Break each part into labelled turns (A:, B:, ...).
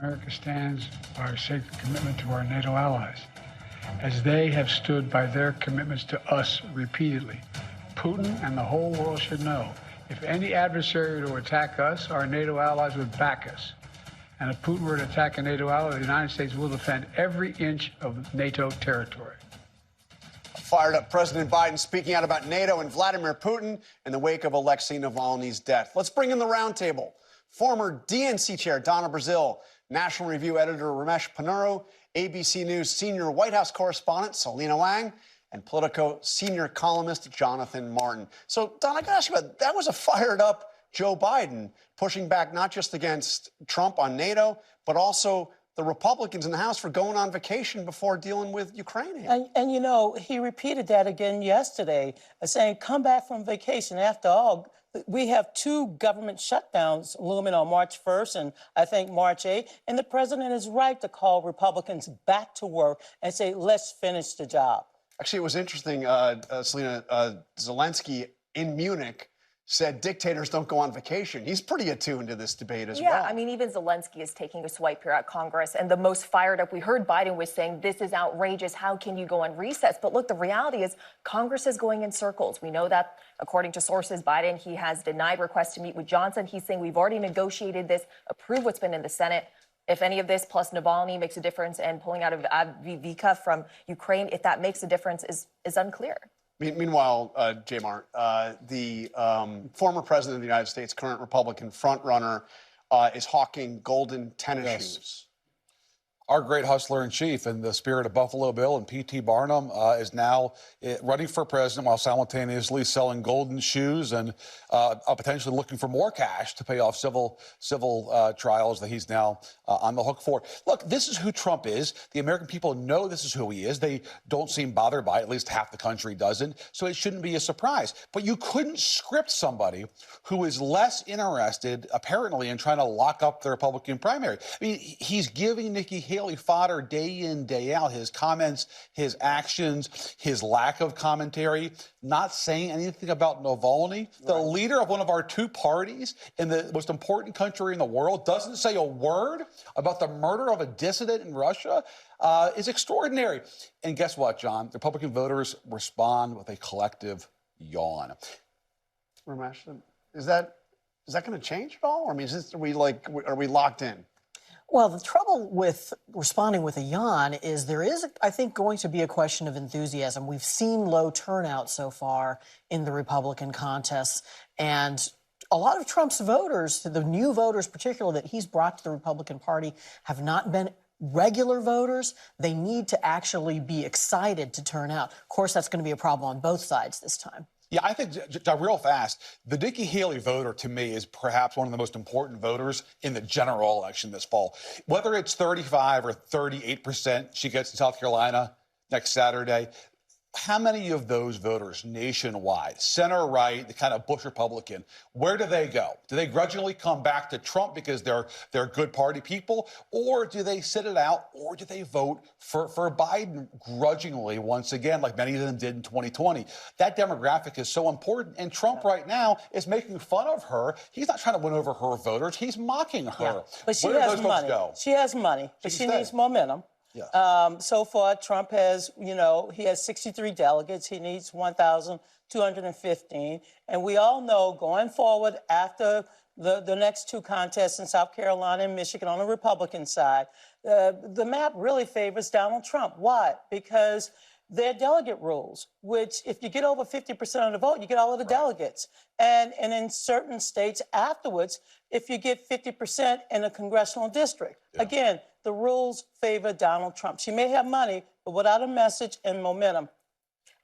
A: America stands by our sacred commitment to our NATO allies, as they have stood by their commitments to us repeatedly. Putin and the whole world should know, if any adversary were to attack us, our NATO allies would back us. And if Putin were to attack a NATO ally, the United States will defend every inch of NATO territory.
B: Fired up President Biden speaking out about NATO and Vladimir Putin in the wake of Alexei Navalny's death. Let's bring in the roundtable. Former DNC chair Donna Brazile, National Review editor Ramesh Ponnuru, ABC News senior White House correspondent Selena Wang, and Politico senior columnist Jonathan Martin. So, Don, I got to ask you about that. Was a fired up Joe Biden pushing back not just against Trump on NATO, but also the Republicans in the House for going on vacation before dealing with Ukraine.
C: And you know, he repeated that again yesterday, saying, come back from vacation. After all, we have two government shutdowns looming on March 1st and I think March 8th. And the president is right to call Republicans back to work and say, let's finish the job.
B: Actually, it was interesting, Selena, Zelensky in Munich said dictators don't go on vacation. He's pretty attuned to this debate as well.
D: Yeah, I mean, even Zelensky is taking a swipe here at Congress. And the most fired up we heard Biden was saying, this is outrageous. How can you go on recess? But look, the reality is Congress is going in circles. We know that, according to sources, Biden, he has denied requests to meet with Johnson. He's saying we've already negotiated this, approved what's been in the Senate. If any of this plus Navalny makes a difference and pulling out of Avdiivka from Ukraine, if that makes a difference is unclear.
B: Meanwhile, J. Mart, the former president of the United States, current Republican frontrunner, is hawking golden tennis shoes.
E: Our great hustler-in-chief, in the spirit of Buffalo Bill, and P.T. Barnum is now running for president while simultaneously selling golden shoes and potentially looking for more cash to pay off civil trials that he's now on the hook for. Look, this is who Trump is. The American people know this is who he is. They don't seem bothered by it. At least half the country doesn't. So it shouldn't be a surprise. But you couldn't script somebody who is less interested, apparently, in trying to lock up the Republican primary. I mean, he's giving Nikki Haley fodder day in, day out. His comments, his actions, his lack of commentary, not saying anything about Navalny. The leader of one of our two parties in the most important country in the world doesn't say a word about the murder of a dissident in Russia is extraordinary. And guess what, John? The Republican voters respond with a collective yawn.
B: Ramesh, is that going to change at all? I mean, are we locked in?
F: Well, the trouble with responding with a yawn is there is, I think, going to be a question of enthusiasm. We've seen low turnout so far in the Republican contests, and a lot of Trump's voters, the new voters particularly that he's brought to the Republican Party, have not been regular voters. They need to actually be excited to turn out. Of course, that's going to be a problem on both sides this time.
E: Yeah, I think, real fast, the Nikki Haley voter, to me, is perhaps one of the most important voters in the general election this fall. Whether it's 35 or 38% she gets in South Carolina next Saturday, how many of those voters nationwide, center-right, the kind of Bush Republican, where do they go? Do they grudgingly come back to Trump because they're good party people? Or do they sit it out? Or do they vote for Biden grudgingly once again, like many of them did in 2020? That demographic is so important. And Trump right now is making fun of her. He's not trying to win over her voters. He's mocking her.
C: Yeah. But she
E: Where
C: has
E: do those
C: money.
E: folks go?
C: She has money, but she needs momentum.
E: Yeah.
C: So far, Trump has, he has 63 delegates. He needs 1,215. And we all know going forward after the next two contests in South Carolina and Michigan on the Republican side, the map really favors Donald Trump. Why? Because they're delegate rules, which if you get over 50% of the vote, you get all of the delegates. And in certain states afterwards, if you get 50% in a congressional district, again, the rules favor Donald Trump. She may have money, but without a message and momentum.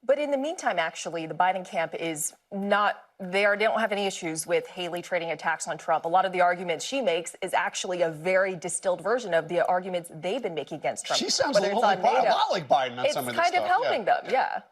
D: But in the meantime, actually, the Biden camp is not there. They don't have any issues with Haley trading attacks on Trump. A lot of the arguments she makes is actually a very distilled version of the arguments they've been making against Trump.
B: She sounds a lot like Biden on some of this stuff.
D: It's kind of helping them, yeah.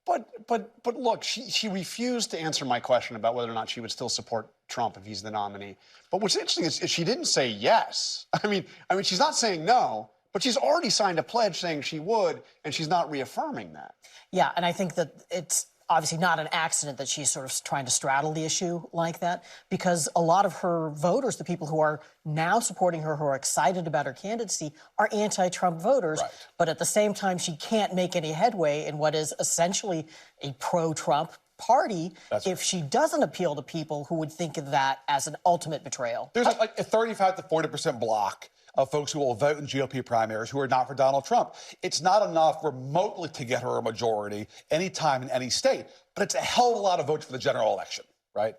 B: But look, she refused to answer my question about whether or not she would still support Trump if he's the nominee. But what's interesting is she didn't say yes. I mean, she's not saying no, but she's already signed a pledge saying she would, and she's not reaffirming that.
F: Yeah, and I think that it's obviously not an accident that she's sort of trying to straddle the issue like that, because a lot of her voters, the people who are now supporting her, who are excited about her candidacy, are anti-Trump voters.
E: Right.
F: But at the same time, she can't make any headway in what is essentially a pro-Trump party if she doesn't appeal to people who would think of that as an ultimate betrayal.
E: There's like a 35 to 40% block of folks who will vote in GOP primaries who are not for Donald Trump. It's not enough remotely to get her a majority anytime in any state, but it's a hell of a lot of votes for the general election, right?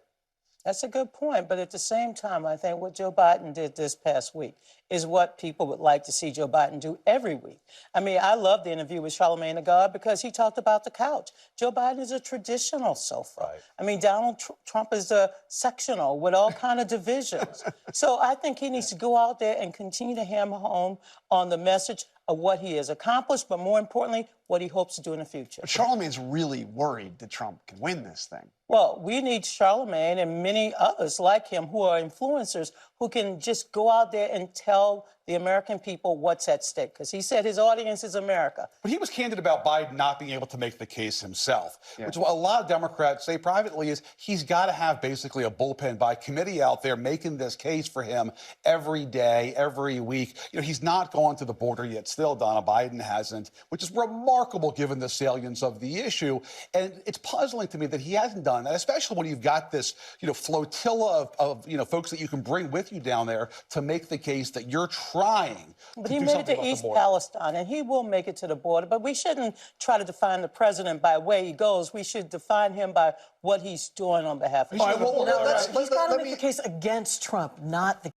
C: That's a good point. But at the same time, I think what Joe Biden did this past week is what people would like to see Joe Biden do every week. I mean, I love the interview with Charlamagne Tha God because he talked about the couch. Joe Biden is a traditional sofa.
E: Right.
C: I mean, Donald Trump is a sectional with all kind of divisions. So I think he needs to go out there and continue to hammer home on the message of what he has accomplished, but more importantly, what he hopes to do in the future.
B: But Charlamagne's really worried that Trump can win this thing.
C: Well, we need Charlamagne and many others like him who are influencers who can just go out there and tell the American people what's at stake. Because he said his audience is America.
E: But he was candid about Biden not being able to make the case himself, which what a lot of Democrats say privately is he's got to have basically a bullpen by committee out there making this case for him every day, every week. You know, he's not gone to the border yet still, Donna. Biden hasn't, which is remarkable given the salience of the issue. And it's puzzling to me that he hasn't done that, especially when you've got this, flotilla of folks that you can bring with you down there to make the case that you're trying.
C: But he made it to East Palestine, and he will make it to the border. But we shouldn't try to define the president by where he goes. We should define him by what he's doing on behalf of.
F: He's got to make the case against Trump, not the